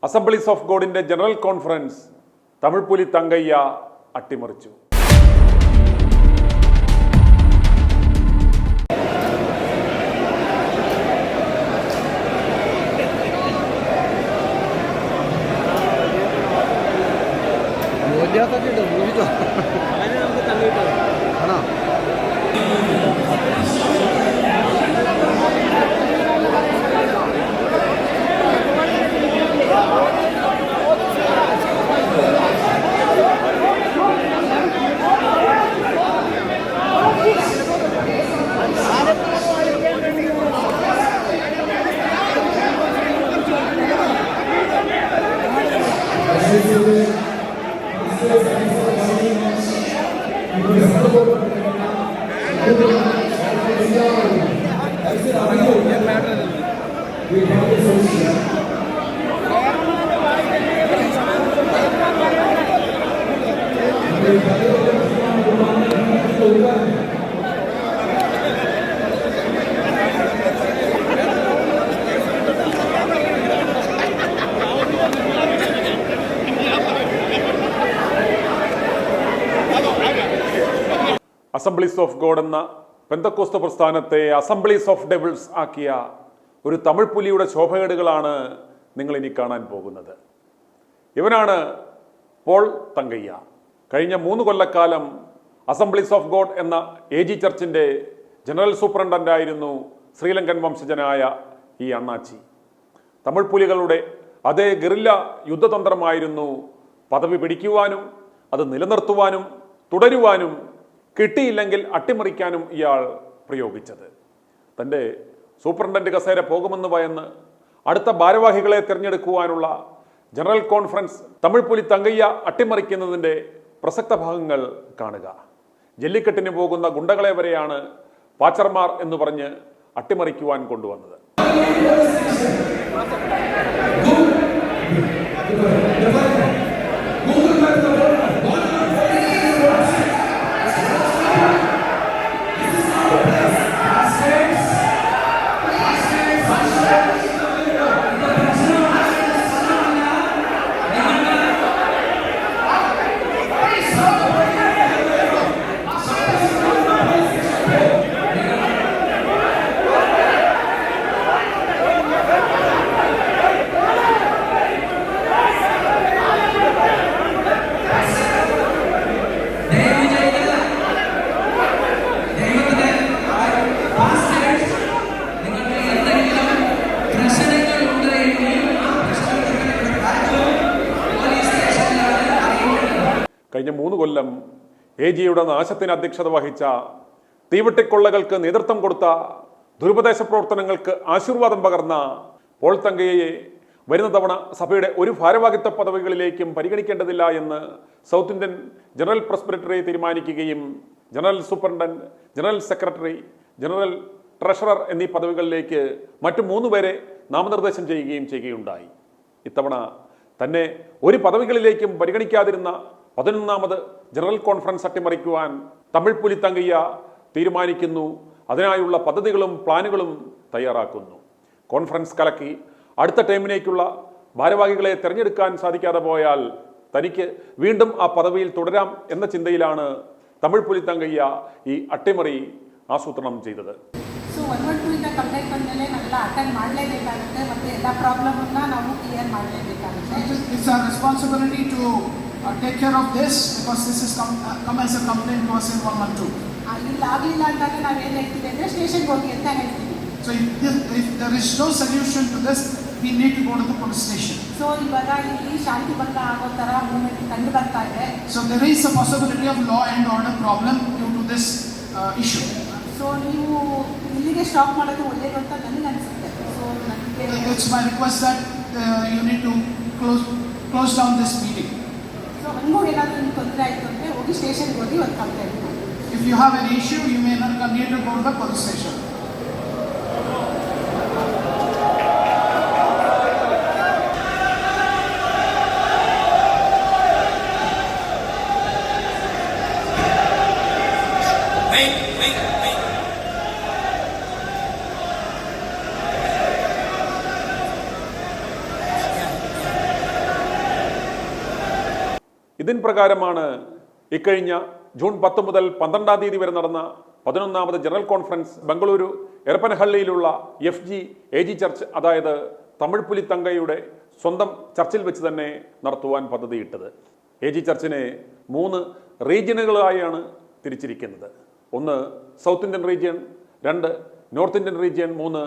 Assemblies of ഗോഡിന്റെ general conference Tamilpuli Thangaiah അട്ടിമറിച്ചു. Assemblies of God എന്ന പെന്തക്കോസ്ത് പ്രസ്ഥാനത്തെ അസംബ്ലീസ് ഓഫ് ഡെവിൾസ് ആക്കിയ ഒരു തമിഴ് പുലിയുടെ ശോഭകേടുകളാണ് നിങ്ങൾ ഇനി കാണാൻ പോകുന്നത്. ഇവനാണ് പോൾ തങ്കയ്യ. കഴിഞ്ഞ 3 കൊല്ലക്കാലം അസംബ്ലീസ് ഓഫ് ഗോഡ് എന്ന AG ചർച്ചിൻ്റെ ജനറൽ സൂപ്രണ്ടൻ്റായിരുന്നു ശ്രീലങ്കൻ വംശജനായ ഈ അണ്ണാച്ചി. തമിഴ് പുലികളുടെ അതേ ഗറില്ല യുദ്ധതന്ത്രമായിരുന്നു പദവി പിടിക്കുവാനും അത് നിലനിർത്തുവാനും തുടരുവാനും കിട്ടിയില്ലെങ്കിൽ അട്ടിമറിക്കാനും ഇയാൾ പ്രയോഗിച്ചത്. തൻ്റെ സൂപ്രണ്ടൻ്റ് കസേര പോകുമെന്ന് ഭയന്ന് അടുത്ത ഭാരവാഹികളെ തിരഞ്ഞെടുക്കുവാനുള്ള ജനറൽ കോൺഫറൻസ് തമിഴ് പുലി തങ്കയ്യ അട്ടിമറിക്കുന്നതിൻ്റെ പ്രസക്ത ഭാഗങ്ങൾ കാണുക. ജല്ലിക്കെട്ടിന് പോകുന്ന ഗുണ്ടകളെ വരെയാണ് പാച്ചർമാർ എന്ന് പറഞ്ഞ് അട്ടിമറിക്കുവാൻ കൊണ്ടുവന്നത്. കഴിഞ്ഞ 3 കൊല്ലം AGയുടെ നാശത്തിന് അധ്യക്ഷത വഹിച്ച തീവെട്ടിക്കൊള്ളകൾക്ക് നേതൃത്വം കൊടുത്ത ദുരുപദേശ പ്രവർത്തനങ്ങൾക്ക് ആശീർവാദം പകർന്ന പോൾ തങ്കയ്യയെ വരുന്ന തവണ സഭയുടെ ഒരു ഭാരവാഹിത്വ പദവികളിലേക്കും പരിഗണിക്കേണ്ടതില്ല എന്ന് സൗത്ത് ഇന്ത്യൻ ജനറൽ പ്രസ്ബിറ്ററി തീരുമാനിക്കുകയും general superintendent, general secretary, general treasurer എന്നീ പദവികളിലേക്ക് മറ്റു 3 പേരെ നാമനിർദ്ദേശം ചെയ്യുകയും ചെയ്യുകയുണ്ടായി. ഇത്തവണ തന്നെ ഒരു പദവികളിലേക്കും പരിഗണിക്കാതിരുന്ന 11ാമത് ജനറൽ കോൺഫറൻസ് അട്ടിമറിക്കുവാൻ തമിഴ് പുലി തങ്കയ്യ തീരുമാനിക്കുന്നു. അതിനായുള്ള പദ്ധതികളും പ്ലാനുകളും തയ്യാറാക്കുന്നു. കോൺഫറൻസ് കലക്കി അടുത്ത ടൈമിലേക്കുള്ള ഭാരവാഹികളെ തിരഞ്ഞെടുക്കാൻ സാധിക്കാതെ പോയാൽ തനിക്ക് വീണ്ടും ആ പദവിയിൽ തുടരാം എന്ന ചിന്തയിലാണ് തമിഴ് പുലി തങ്കയ്യ ഈ അട്ടിമറി ആസൂത്രണം ചെയ്തത്. ಕಂಪ್ಲೇಂಟ್ ಬಂದಮೇಲೆ ನಾವೆಲ್ಲ ಅಟೆಂಡ್ ಮಾಡಲೇಬೇಕಾಗುತ್ತೆ ಮತ್ತು ಎಲ್ಲ ಪ್ರಾಬ್ಲಮನ್ನು ನಾವು clear ಮಾಡಲೇಬೇಕಾಗುತ್ತೆ. It's our responsibility to take care of this because this has come as a complaint to us in 112. ಇಲ್ಲ ಆಗಲಿಲ್ಲ ಅಂದಾಗ ನಾವು ಏನು ಹೇಳ್ತೀವಿ ಅಂದರೆ ಸ್ಟೇಷನ್ಗೆ ಹೋಗಿ ಅಂತ ಹೇಳ್ತೀವಿ. So if there is no solution to this, we need to go to the police station. So ಇವಾಗ ಇಲ್ಲಿ ಶಾಂತಿ ಭಂಗ ಆಗೋ ಥರ ಮೂವ್ಮೆಂಟ್ ಕಂಡು ಬರ್ತಾ ಇದೆ. So there is a possibility of law and order problem due to this issue. So ನೀವು ಇಲ್ಲಿಗೆ ಸ್ಟಾಪ್ ಮಾಡೋದು ಒಳ್ಳೆಯದು ಅಂತ ನನಗೆ ಅನಿಸುತ್ತೆ. ಸೊ ನನಗೆ it's my request that you need to close down this meeting. So ಹಂಗೂ ಏನಾದರೂ ನಿಮ್ಗೆ ತೊಂದರೆ ಆಯಿತು ಅಂದರೆ ಹೋಗಿ ಸ್ಟೇಷನ್ಗೆ ಹೋಗಿ ಒಂದು ಕಂಪ್ಲೇಂಟ್ ಮಾಡಿ. If you have an issue, you may not need to go to the police station. ഇതിൻ പ്രകാരമാണ് ഇക്കഴിഞ്ഞ ജൂൺ 10 മുതൽ 12 തീയതി വരെ നടന്ന 11ാമത് ജനറൽ കോൺഫറൻസ് ബംഗളൂരു എരപ്പനഹള്ളിയിലുള്ള FG ചർച്ച്, അതായത് തമിഴ് പുലി തങ്കയുടെ സ്വന്തം ചർച്ചിൽ വെച്ച് തന്നെ നടത്തുവാൻ പദ്ധതിയിട്ടത്. AG ചർച്ചിനെ 3 റീജിയനുകളായാണ് തിരിച്ചിരിക്കുന്നത്. 1 south Indian region, 2 north Indian region, 3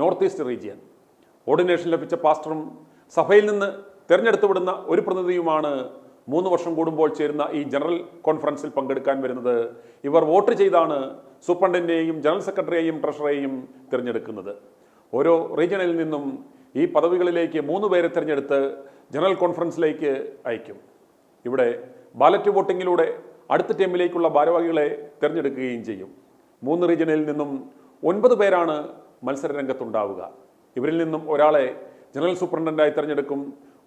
north east region. Ordination ലഭിച്ച പാസ്റ്ററും സഭയിൽ നിന്ന് തിരഞ്ഞെടുത്തു വിടുന്ന ഒരു പ്രതിനിധിയുമാണ് 3 വർഷം കൂടുമ്പോൾ ചേരുന്ന ഈ ജനറൽ കോൺഫറൻസിൽ പങ്കെടുക്കാൻ വരുന്നത്. ഇവർ വോട്ട് ചെയ്താണ് സൂപ്രണ്ടിനെയും ജനറൽ സെക്രട്ടറിയെയും ട്രഷററെയും തിരഞ്ഞെടുക്കുന്നത്. ഓരോ റീജിയനിൽ നിന്നും ഈ പദവികളിലേക്ക് 3 പേരെ തിരഞ്ഞെടുത്ത് ജനറൽ കോൺഫറൻസിലേക്ക് അയക്കും. ഇവിടെ ബാലറ്റ് വോട്ടിങ്ങിലൂടെ അടുത്ത ടീമിലേക്കുള്ള ഭാരവാഹികളെ തിരഞ്ഞെടുക്കുകയും ചെയ്യും. 3 റീജിയനിൽ നിന്നും 9 പേരാണ് മത്സര രംഗത്തുണ്ടാവുക. ഇവരിൽ നിന്നും ഒരാളെ ജനറൽ സൂപ്രണ്ടൻ്റായി തിരഞ്ഞെടുക്കും,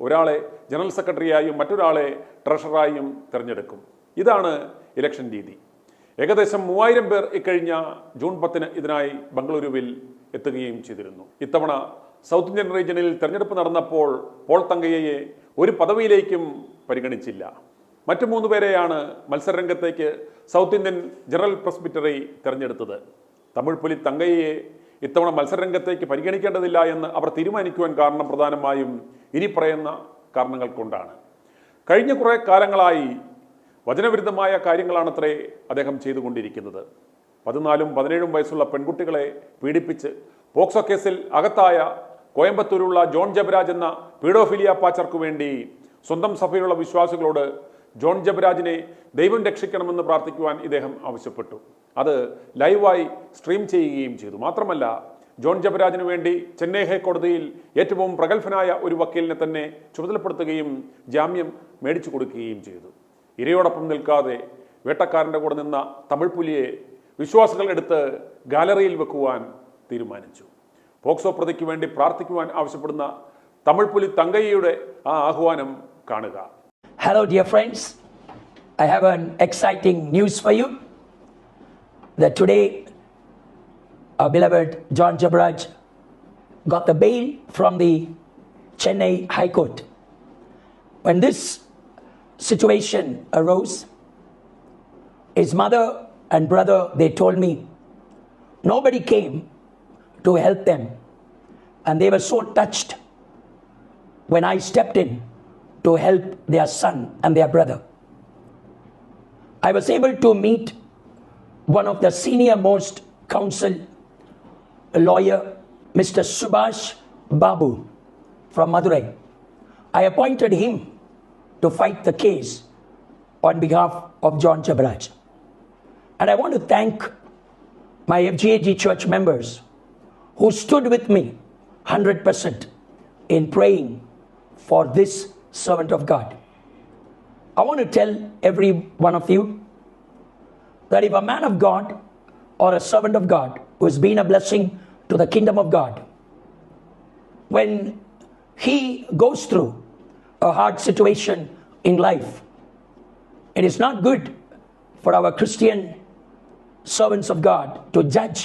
ഒരാളെ ജനറൽ സെക്രട്ടറിയായും മറ്റൊരാളെ ട്രഷററായും തിരഞ്ഞെടുക്കും. ഇതാണ് ഇലക്ഷൻ രീതി. ഏകദേശം 3000 പേർ ഇക്കഴിഞ്ഞ ജൂൺ 10 ഇതിനായി ബംഗളൂരുവിൽ എത്തുകയും ചെയ്തിരുന്നു. ഇത്തവണ സൗത്ത് ഇന്ത്യൻ റീജിയനിൽ തെരഞ്ഞെടുപ്പ് നടന്നപ്പോൾ പോൾ തങ്കയ്യയെ ഒരു പദവിയിലേക്കും പരിഗണിച്ചില്ല. മറ്റു 3 പേരെയാണ് മത്സരരംഗത്തേക്ക് സൗത്ത് ഇന്ത്യൻ ജനറൽ പ്രസ്ബിറ്ററി തിരഞ്ഞെടുത്തത്. തമിഴ് പുലി തങ്കയ്യയെ ഇത്തവണ മത്സരരംഗത്തേക്ക് പരിഗണിക്കേണ്ടതില്ല എന്ന് അവർ തീരുമാനിക്കുവാൻ കാരണം പ്രധാനമായും ഇനി പറയുന്ന കാരണങ്ങൾ കൊണ്ടാണ്. കഴിഞ്ഞ കുറേ കാലങ്ങളായി വചനവിരുദ്ധമായ കാര്യങ്ങളാണത്രേ അദ്ദേഹം ചെയ്തുകൊണ്ടിരിക്കുന്നത്. 14ഉം 17ഉം വയസ്സുള്ള പെൺകുട്ടികളെ പീഡിപ്പിച്ച് പോക്സോ കേസിൽ അകത്തായ കോയമ്പത്തൂരുള്ള ജോൺ ജബരാജ് എന്ന പീഡോഫിലിയ പാച്ചർക്കു വേണ്ടി സ്വന്തം സഭയിലുള്ള വിശ്വാസികളോട് ജോൺ ജബരാജിനെ ദൈവം രക്ഷിക്കണമെന്ന് പ്രാർത്ഥിക്കുവാൻ ഇദ്ദേഹം ആവശ്യപ്പെട്ടു. അത് ലൈവായി സ്ട്രീം ചെയ്യുകയും ചെയ്തു. മാത്രമല്ല, ജോൺ ജബരാജിന് വേണ്ടി ചെന്നൈ ഹൈക്കോടതിയിൽ ഏറ്റവും പ്രഗത്ഭനായ ഒരു വക്കീലിനെ തന്നെ ചുമതലപ്പെടുത്തുകയും ജാമ്യം മേടിച്ചു കൊടുക്കുകയും ചെയ്തു. ഇരയോടൊപ്പം നിൽക്കാതെ വേട്ടക്കാരൻ്റെ കൂടെ നിന്ന തമിഴ് പുലിയെ വിശ്വാസികൾ എടുത്ത് ഗാലറിയിൽ വെക്കുവാൻ തീരുമാനിച്ചു. പോക്സോ പ്രതിക്ക് വേണ്ടി പ്രാർത്ഥിക്കുവാൻ ആവശ്യപ്പെടുന്ന തമിഴ് പുലി തങ്കയ്യയുടെ ആ ആഹ്വാനം കാണുക. Hello dear friends, I have an exciting news for you that today our beloved John Jabraj got the bail from the Chennai High Court. When this situation arose, his mother and brother, they told me nobody came to help them, and they were so touched when I stepped in to help their son and their brother. I was able to meet one of the senior most counsel lawyer, Mr. Subhash Babu from Madurai. I appointed him to fight the case on behalf of John Jabraj. And I want to thank my FGAG church members who stood with me 100% in praying for this servant of God. I want to tell every one of you that if a man of God or a servant of God who has been a blessing to the kingdom of God, when he goes through a hard situation in life, it is not good for our Christian servants of God to judge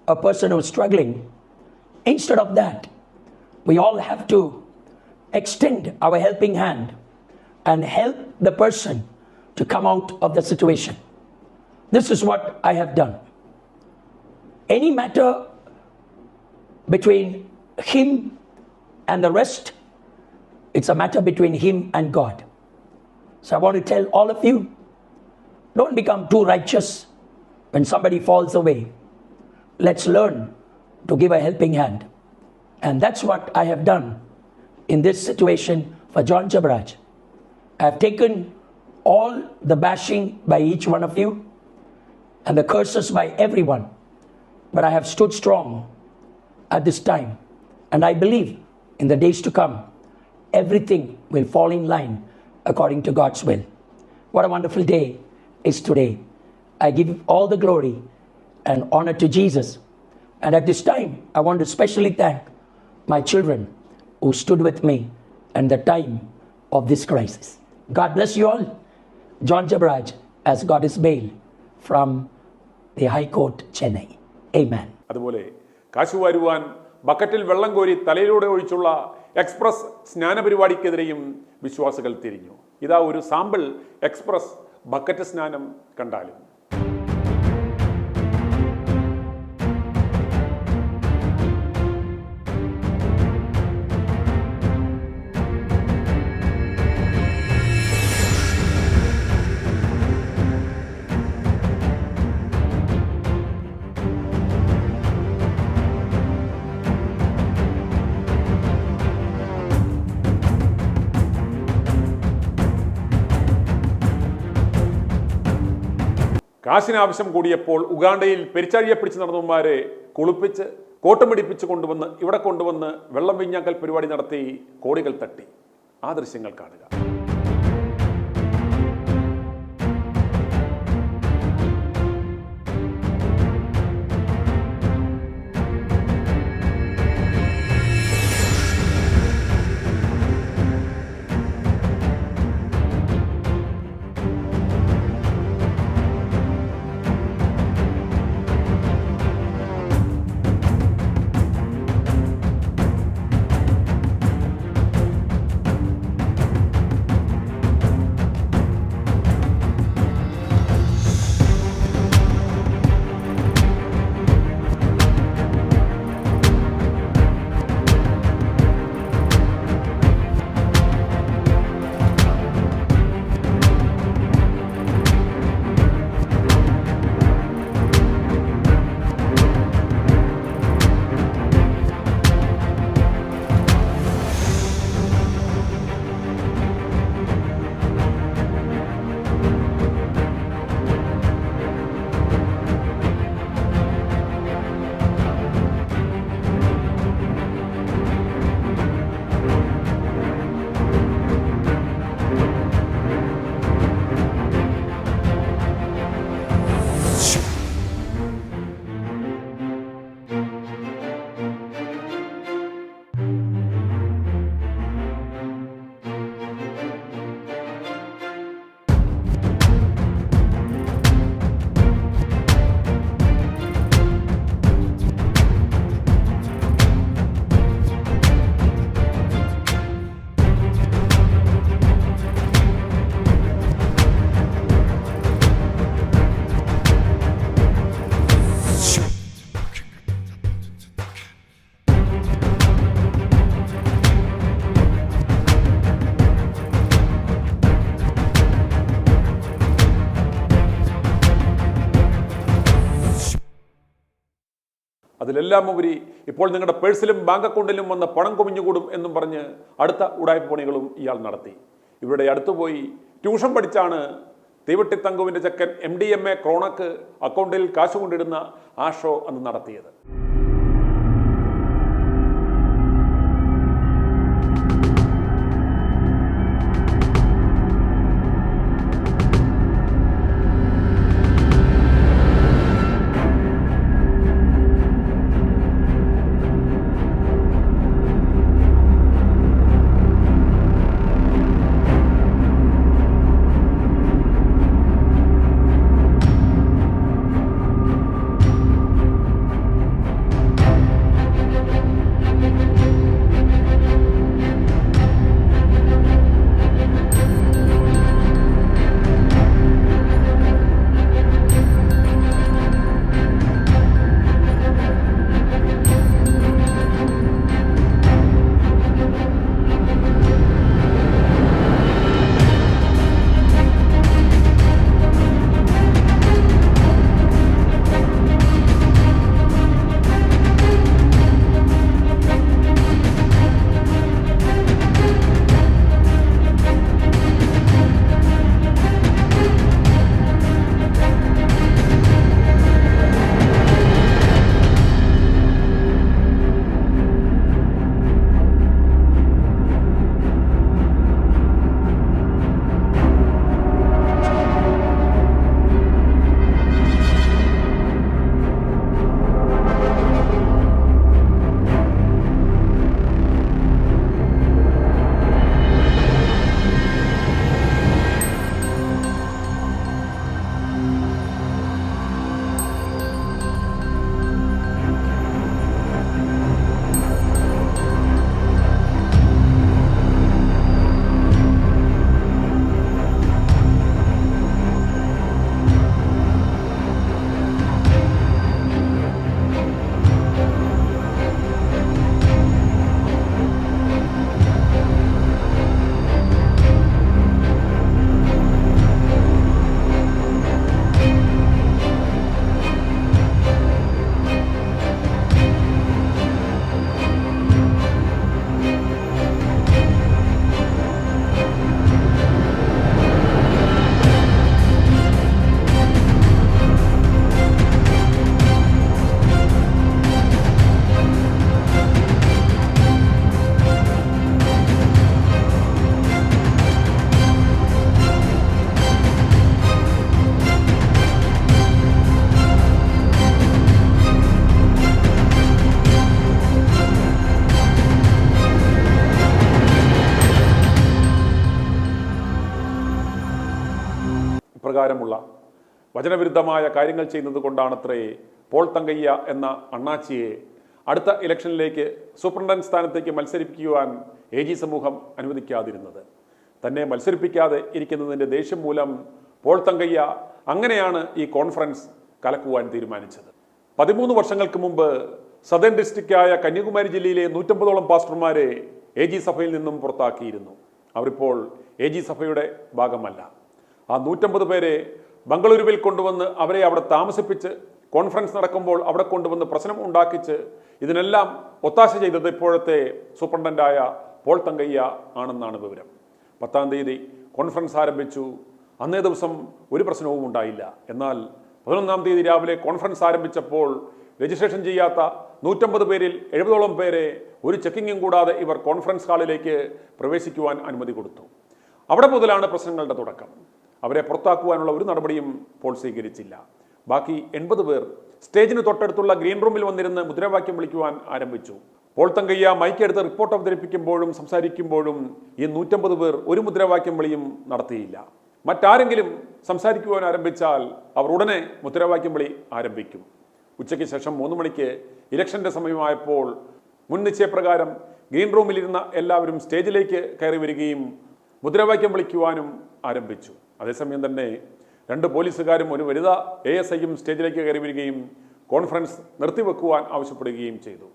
a person who is struggling. Instead of that, we all have to extend our helping hand and help the person to come out of the situation. This is what I have done. Any matter between him and the rest, it's a matter between him and God. So I want to tell all of you, don't become too righteous when somebody falls away. Let's learn to give a helping hand. And that's what I have done in this situation for John Jabraj. I have taken all the bashing by each one of you and the curses by everyone, but I have stood strong at this time, and I believe in the days to come everything will fall in line according to God's will. What a wonderful day is today. I give all the glory and honor to Jesus, and at this time I want to especially thank my children who stood with me at the time of this crisis. God bless you all. John Jabraj has got his bail from the High Court, Chennai. Amen. അതുപോലെ കാശ് വാരുവാൻ ബക്കറ്റിൽ വെള്ളം കോരി തലയിലൂടെ ഒഴിച്ചുള്ള express സ്നാന പരിപാടിക്കെതിരെയും വിശ്വാസികൾ തിരിഞ്ഞു. ഇതാ ഒരു sample express bucket സ്നാനം കണ്ടാലും. കാശിനാവശ്യം കൂടിയപ്പോൾ ഉഗാണ്ടയിൽ പെരിച്ചാഴിയെ പിടിച്ച് നടന്നവന്മാരെ കുളിപ്പിച്ച് കോട്ടം പിടിപ്പിച്ച് കൊണ്ടുവന്ന് ഇവിടെ കൊണ്ടുവന്ന് വെള്ളം വീഞ്ഞാക്കൽ പരിപാടി നടത്തി കോടികൾ തട്ടി. ആ ദൃശ്യങ്ങൾ കാണുക. അതിലെല്ലാം ഉപരി ഇപ്പോൾ നിങ്ങളുടെ പേഴ്സിലും ബാങ്ക് അക്കൗണ്ടിലും വന്ന് പണം കുമിഞ്ഞുകൂടും എന്നും പറഞ്ഞ് അടുത്ത ഉടായ്പ പണികളും ഇയാൾ നടത്തി. ഇവിടെ അടുത്തുപോയി ട്യൂഷൻ പഠിച്ചാണ് തീവട്ടി തങ്കുവിൻ്റെ ചെക്കൻ MDMA ക്രോണക്ക് അക്കൗണ്ടിൽ കാശ് കൊണ്ടിടുന്ന ആ ഷോ അന്ന് നടത്തിയത്. അപ്രകാരമുള്ള വചനവിരുദ്ധമായ കാര്യങ്ങൾ ചെയ്യുന്നത് കൊണ്ടാണത്രേ പോൾ തങ്കയ്യ എന്ന അണ്ണാച്ചിയെ അടുത്ത ഇലക്ഷനിലേക്ക് സൂപ്രണ്ടന്റ് സ്ഥാനത്തേക്ക് മത്സരിപ്പിക്കുവാൻ AG സമൂഹം അനുവദിക്കാതിരുന്നത്. തന്നെ മത്സരിപ്പിക്കാതെ ഇരിക്കുന്നതിൻ്റെ ദേഷ്യം മൂലം പോൾ തങ്കയ്യ അങ്ങനെയാണ് ഈ കോൺഫറൻസ് കലക്കുവാൻ തീരുമാനിച്ചത്. 13 വർഷങ്ങൾക്ക് മുമ്പ് സദേൺ ഡിസ്ട്രിക്റ്റായ കന്യാകുമാരി ജില്ലയിലെ 150ഓളം പാസ്റ്റർമാരെ AG സഭയിൽ നിന്നും പുറത്താക്കിയിരുന്നു. അവരിപ്പോൾ AG സഭയുടെ ഭാഗമല്ല. ആ 150 പേരെ ബംഗളൂരുവിൽ കൊണ്ടുവന്ന് അവരെ അവിടെ താമസിപ്പിച്ച് കോൺഫറൻസ് നടക്കുമ്പോൾ അവിടെ കൊണ്ടുവന്ന് പ്രശ്നം ഉണ്ടാക്കിച്ച് ഇതിനെല്ലാം ഒത്താശ ചെയ്തത് ഇപ്പോഴത്തെ സൂപ്രണ്ടൻ്റായ പോൾ തങ്കയ്യ ആണെന്നാണ് വിവരം. 10-ാം തീയതി കോൺഫറൻസ് ആരംഭിച്ചു. അന്നേ ദിവസം ഒരു പ്രശ്നവും ഉണ്ടായില്ല. എന്നാൽ 11-ാം തീയതി രാവിലെ കോൺഫറൻസ് ആരംഭിച്ചപ്പോൾ രജിസ്ട്രേഷൻ ചെയ്യാത്ത 150 പേരിൽ 70ഓളം പേരെ ഒരു ചെക്കിങ്ങും കൂടാതെ ഇവർ കോൺഫറൻസ് ഹാളിലേക്ക് പ്രവേശിക്കുവാൻ അനുമതി കൊടുത്തു. അവിടെ മുതലാണ് പ്രശ്നങ്ങളുടെ തുടക്കം. അവരെ പുറത്താക്കുവാനുള്ള ഒരു നടപടിയും പോൾ സ്വീകരിച്ചില്ല. ബാക്കി 80 പേർ സ്റ്റേജിന് തൊട്ടടുത്തുള്ള ഗ്രീൻ റൂമിൽ വന്നിരുന്ന് മുദ്രാവാക്യം വിളിക്കുവാൻ ആരംഭിച്ചു. പോൾ തങ്കയ്യ മൈക്കെടുത്ത് റിപ്പോർട്ട് അവതരിപ്പിക്കുമ്പോഴും സംസാരിക്കുമ്പോഴും ഈ 150 പേർ ഒരു മുദ്രാവാക്യം വിളിയും നടത്തിയില്ല. മറ്റാരെങ്കിലും സംസാരിക്കുവാൻ ആരംഭിച്ചാൽ അവർ ഉടനെ മുദ്രാവാക്യം വിളി ആരംഭിക്കും. ഉച്ചയ്ക്ക് ശേഷം 3 മണിക്ക് ഇലക്ഷൻ്റെ സമയമായപ്പോൾ മുൻ നിശ്ചയപ്രകാരം ഗ്രീൻ റൂമിലിരുന്ന എല്ലാവരും സ്റ്റേജിലേക്ക് കയറി വരികയും മുദ്രാവാക്യം വിളിക്കുവാനും ആരംഭിച്ചു. അതേസമയം തന്നെ 2 പോലീസുകാരും ഒരു വനിതാ ASIയും സ്റ്റേജിലേക്ക് കയറി വരികയും കോൺഫറൻസ് നിർത്തിവെക്കുവാൻ ആവശ്യപ്പെടുകയും ചെയ്തു.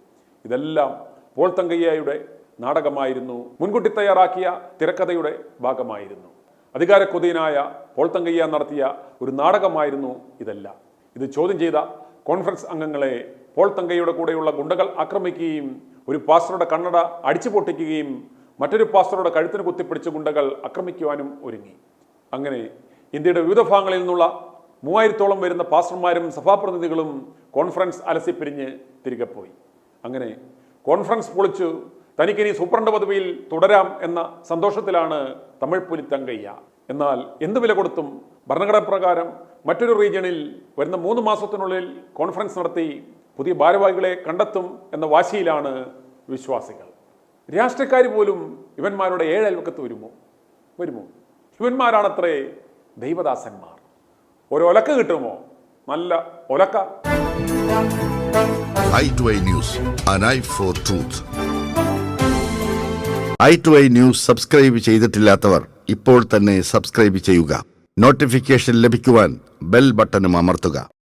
ഇതെല്ലാം പോൾ തങ്കയ്യയുടെ നാടകമായിരുന്നു, മുൻകൂട്ടി തയ്യാറാക്കിയ തിരക്കഥയുടെ ഭാഗമായിരുന്നു. അധികാരക്കൊതിയനായ പോൾ തങ്കയ്യ നടത്തിയ ഒരു നാടകമായിരുന്നു ഇതെല്ലാം. ഇത് ചോദ്യം ചെയ്ത കോൺഫറൻസ് അംഗങ്ങളെ പോൾ തങ്കയ്യയുടെ കൂടെയുള്ള ഗുണ്ടകൾ ആക്രമിക്കുകയും ഒരു പാസ്റ്ററുടെ കണ്ണട അടിച്ചു പൊട്ടിക്കുകയും മറ്റൊരു പാസ്റ്ററുടെ കഴുത്തിന് കുത്തിപ്പിടിച്ച് ഗുണ്ടകൾ ആക്രമിക്കുവാനും ഒരുങ്ങി. അങ്ങനെ ഇന്ത്യയുടെ വിവിധ ഭാഗങ്ങളിൽ നിന്നുള്ള 3000ഓളം വരുന്ന പാസ്റ്റർമാരും സഭാപ്രതിനിധികളും കോൺഫറൻസ് അലസിപ്പിരിഞ്ഞ് തിരികെ പോയി. അങ്ങനെ കോൺഫറൻസ് പൊളിച്ചു. തനിക്കിനി സൂപ്രണ്ട് പദവിയിൽ തുടരാം എന്ന സന്തോഷത്തിലാണ് തമിഴ് പുലി തങ്കയ്യ. എന്നാൽ എന്ത് വില കൊടുത്തും ഭരണഘടന പ്രകാരം മറ്റൊരു റീജിയണിൽ വരുന്ന 3 മാസത്തിനുള്ളിൽ കോൺഫറൻസ് നടത്തി പുതിയ ഭാരവാഹികളെ കണ്ടെത്തും എന്ന വാശിയിലാണ് വിശ്വാസികൾ. രാഷ്ട്രീയക്കാർ പോലും ഇവന്മാരുടെ 7 അയൽവക്കത്ത് വരുമോ? ഇവന്മാരാണത്രേ ദൈവദാസന്മാർ. ഒരു ഒലക്ക കിട്ടുമോ? നല്ല ഒലക്ക. i2i News, an eye for truth. i2i News subscribe ചെയ്തിട്ടില്ലാത്തവർ ഇപ്പോൾ തന്നെ സബ്സ്ക്രൈബ് ചെയ്യുക. നോട്ടിഫിക്കേഷൻ ലഭിക്കുവാൻ ബെൽ ബട്ടണും അമർത്തുക.